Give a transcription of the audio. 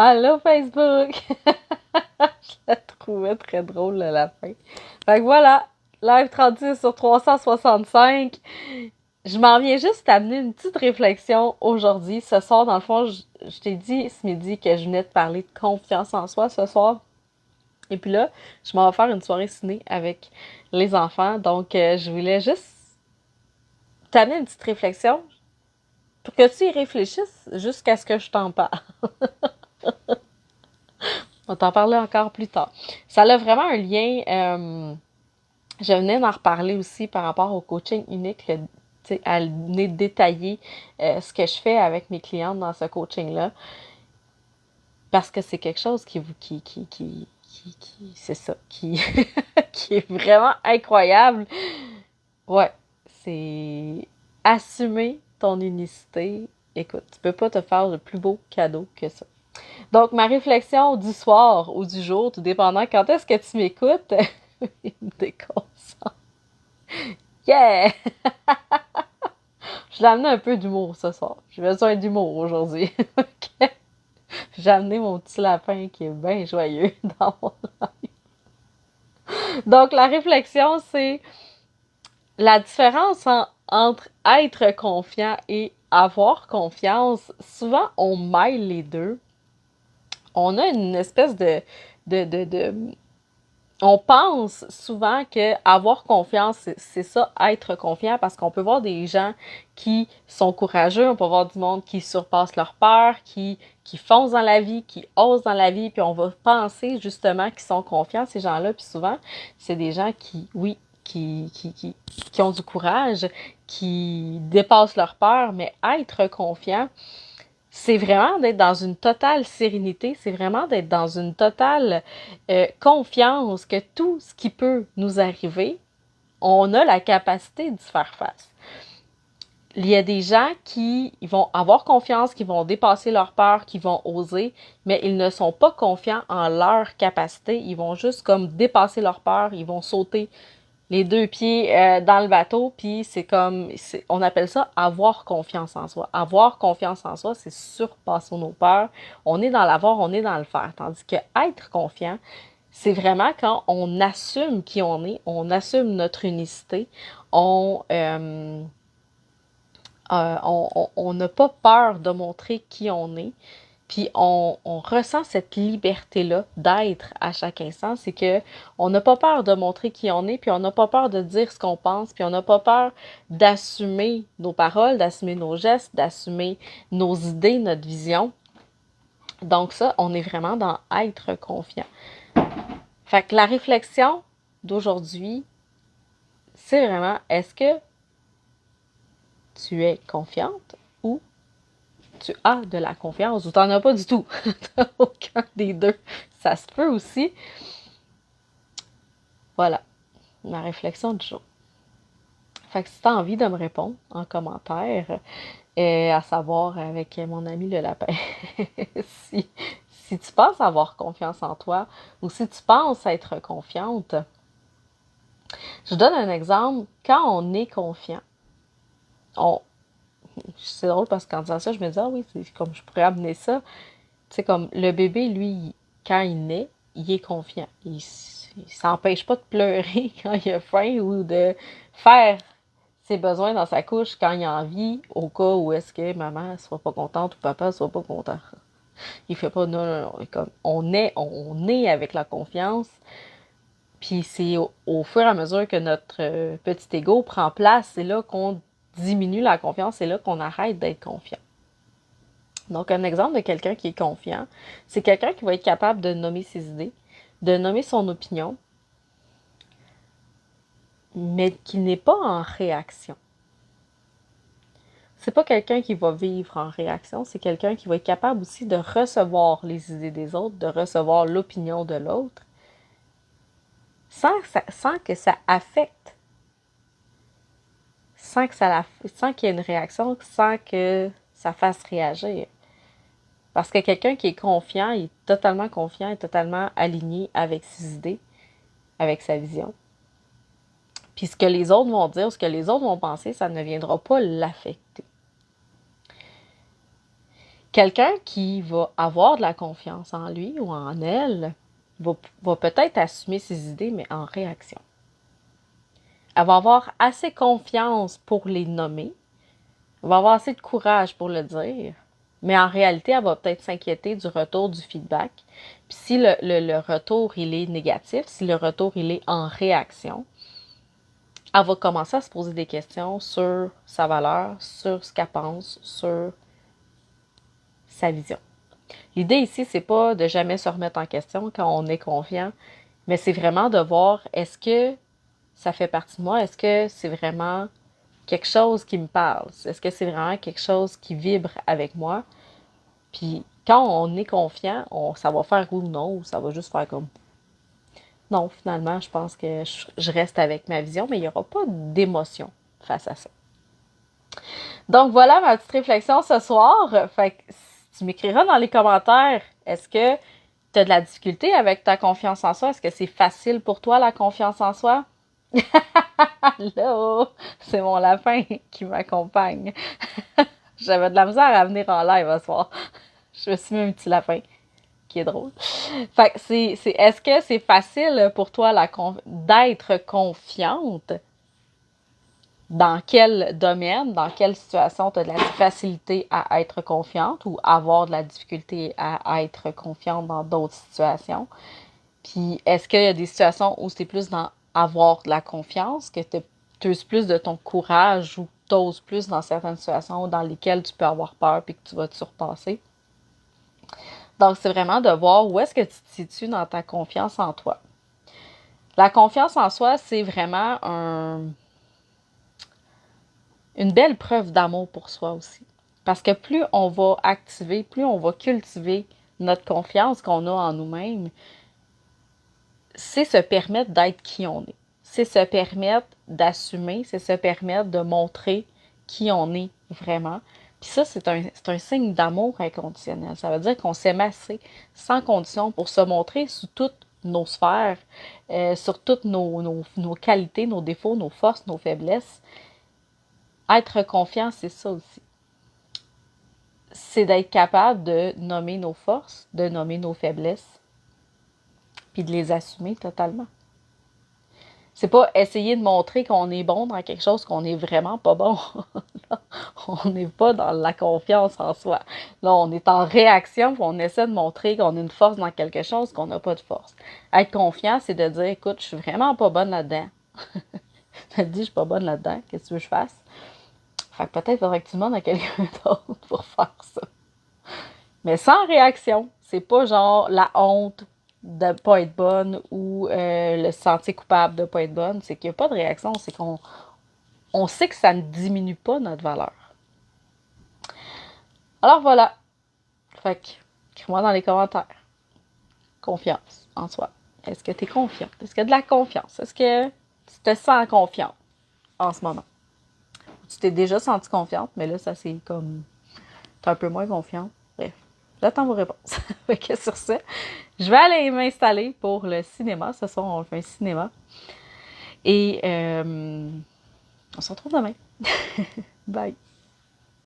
Allô Facebook! Je la trouvais très drôle à la fin. Fait que voilà, live 36 sur 365. Je m'en viens juste t'amener une petite réflexion aujourd'hui. Ce soir, dans le fond, je t'ai dit ce midi que je venais de parler de confiance en soi ce soir. Et puis là, je m'en vais faire une soirée ciné avec les enfants. Donc, je voulais juste t'amener une petite réflexion pour que tu y réfléchisses jusqu'à ce que je t'en parle. On va t'en parler encore plus tard. Ça a vraiment un lien. Je venais d'en reparler aussi par rapport au coaching unique, à venir détailler ce que je fais avec mes clientes dans ce coaching-là. Parce que c'est quelque chose c'est ça, qui est vraiment incroyable. Ouais, c'est assumer ton unicité. Écoute, tu peux pas te faire de plus beau cadeau que ça. Donc, ma réflexion du soir ou du jour, tout dépendant quand est-ce que tu m'écoutes, il me déconcentre. Yeah! Je l'ai amené un peu d'humour ce soir. J'ai besoin d'humour aujourd'hui. Okay? J'ai amené mon petit lapin qui est bien joyeux dans mon... Donc, la réflexion, c'est la différence entre être confiant et avoir confiance. Souvent, on mêle les deux. On a une espèce de on pense souvent que avoir confiance, c'est ça, être confiant, parce qu'on peut voir des gens qui sont courageux, on peut voir du monde qui surpasse leur peur, qui foncent dans la vie, qui osent dans la vie, puis on va penser justement qu'ils sont confiants, ces gens-là, puis souvent, c'est des gens qui, oui, qui ont du courage, qui dépassent leur peur, mais être confiant, c'est vraiment d'être dans une totale sérénité, c'est vraiment d'être dans une totale confiance que tout ce qui peut nous arriver, on a la capacité d'y faire face. Il y a des gens qui vont avoir confiance, qui vont dépasser leur peur, qui vont oser, mais ils ne sont pas confiants en leur capacité. Ils vont juste comme dépasser leur peur, ils vont sauter les deux pieds dans le bateau, puis c'est comme, on appelle ça avoir confiance en soi. Avoir confiance en soi, c'est surpasser nos peurs. On est dans l'avoir, on est dans le faire. Tandis que être confiant, c'est vraiment quand on assume qui on assume notre unicité, on n'a pas peur de montrer qui on est. Puis on ressent cette liberté-là d'être à chaque instant. C'est que on n'a pas peur de montrer qui on est, puis on n'a pas peur de dire ce qu'on pense, puis on n'a pas peur d'assumer nos paroles, d'assumer nos gestes, d'assumer nos idées, notre vision. Donc ça, on est vraiment dans être confiant. Fait que la réflexion d'aujourd'hui, c'est vraiment, est-ce que tu es confiante ou tu as de la confiance ou tu n'en as pas du tout? T'as aucun des deux. Ça se peut aussi. Voilà, ma réflexion du jour. Fait que si tu as envie de me répondre en commentaire, à savoir avec mon ami le lapin, si, si tu penses avoir confiance en toi ou si tu penses être confiante, je donne un exemple. Quand on est confiant, on, c'est drôle parce qu'en disant ça, je me dis, ah oui, c'est comme je pourrais amener ça. Tu sais, comme le bébé, lui, quand il naît, il est confiant. Il s'empêche pas de pleurer quand il a faim ou de faire ses besoins dans sa couche quand il a envie, au cas où est-ce que maman soit pas contente ou papa soit pas content. Il fait pas non, non, non. Comme on est avec la confiance. Puis c'est au fur et à mesure que notre petit ego prend place, c'est là qu'on diminue la confiance, c'est là qu'on arrête d'être confiant. Donc, un exemple de quelqu'un qui est confiant, c'est quelqu'un qui va être capable de nommer ses idées, de nommer son opinion, mais qui n'est pas en réaction. C'est pas quelqu'un qui va vivre en réaction, c'est quelqu'un qui va être capable aussi de recevoir les idées des autres, de recevoir l'opinion de l'autre, sans que ça affecte, sans qu'il y ait une réaction, sans que ça fasse réagir. Parce que quelqu'un qui est confiant, il est totalement confiant, est totalement aligné avec ses idées, avec sa vision. Puis ce que les autres vont dire, ce que les autres vont penser, ça ne viendra pas l'affecter. Quelqu'un qui va avoir de la confiance en lui ou en elle va peut-être assumer ses idées, mais en réaction. Elle va avoir assez confiance pour les nommer, elle va avoir assez de courage pour le dire, mais en réalité, elle va peut-être s'inquiéter du retour du feedback. Puis si le retour, il est négatif, si le retour, il est en réaction, elle va commencer à se poser des questions sur sa valeur, sur ce qu'elle pense, sur sa vision. L'idée ici, c'est pas de jamais se remettre en question quand on est confiant, mais c'est vraiment de voir, est-ce que ça fait partie de moi? Est-ce que c'est vraiment quelque chose qui me parle? Est-ce que c'est vraiment quelque chose qui vibre avec moi? Puis quand on est confiant, ça va faire oui ou non, ou ça va juste faire comme non, finalement, je pense que je reste avec ma vision, mais il n'y aura pas d'émotion face à ça. Donc voilà ma petite réflexion ce soir. Fait que tu m'écriras dans les commentaires, est-ce que tu as de la difficulté avec ta confiance en soi? Est-ce que c'est facile pour toi la confiance en soi? Allô, c'est mon lapin qui m'accompagne. J'avais de la misère à venir en live ce soir. Je me suis mis un petit lapin qui est drôle. Fait que est-ce que c'est facile pour toi d'être confiante? Dans quel domaine, dans quelle situation tu as de la facilité à être confiante ou avoir de la difficulté à être confiante dans d'autres situations? Puis, est-ce qu'il y a des situations où c'est plus dans avoir de la confiance, que tu uses plus de ton courage ou tu oses plus dans certaines situations dans lesquelles tu peux avoir peur puis que tu vas te surpasser? Donc, c'est vraiment de voir où est-ce que tu te situes dans ta confiance en toi. La confiance en soi, c'est vraiment une belle preuve d'amour pour soi aussi. Parce que plus on va activer, plus on va cultiver notre confiance qu'on a en nous-mêmes, c'est se permettre d'être qui on est. C'est se permettre d'assumer, c'est se permettre de montrer qui on est vraiment. Puis ça, c'est un signe d'amour inconditionnel. Ça veut dire qu'on s'aime assez, sans condition, pour se montrer sous toutes nos sphères, sur toutes nos qualités, nos défauts, nos forces, nos faiblesses. Être confiant, c'est ça aussi. C'est d'être capable de nommer nos forces, de nommer nos faiblesses, puis de les assumer totalement. C'est pas essayer de montrer qu'on est bon dans quelque chose qu'on n'est vraiment pas bon. On n'est pas dans la confiance en soi. Là, on est en réaction, puis on essaie de montrer qu'on a une force dans quelque chose qu'on n'a pas de force. Être confiant, c'est de dire, écoute, je suis vraiment pas bonne là-dedans. Tu te dis, je suis pas bonne là-dedans, qu'est-ce que tu veux que je fasse? Fait que peut-être faudrait que tu demandes à quelqu'un d'autre pour faire ça. Mais sans réaction. C'est pas genre la honte de pas être bonne ou le sentir coupable de pas être bonne. C'est qu'il n'y a pas de réaction. C'est qu'on sait que ça ne diminue pas notre valeur. Alors voilà. Fait que, écris-moi dans les commentaires. Confiance en soi. Est-ce que tu es confiante? Est-ce qu'il y a de la confiance? Est-ce que tu te sens confiante en ce moment? Tu t'es déjà senti confiante, mais là, ça c'est comme... T'es un peu moins confiante. Bref, j'attends vos réponses. Fait que sur ce, je vais aller m'installer pour le cinéma. Ce soir, on fait un cinéma. Et on se retrouve demain. Bye!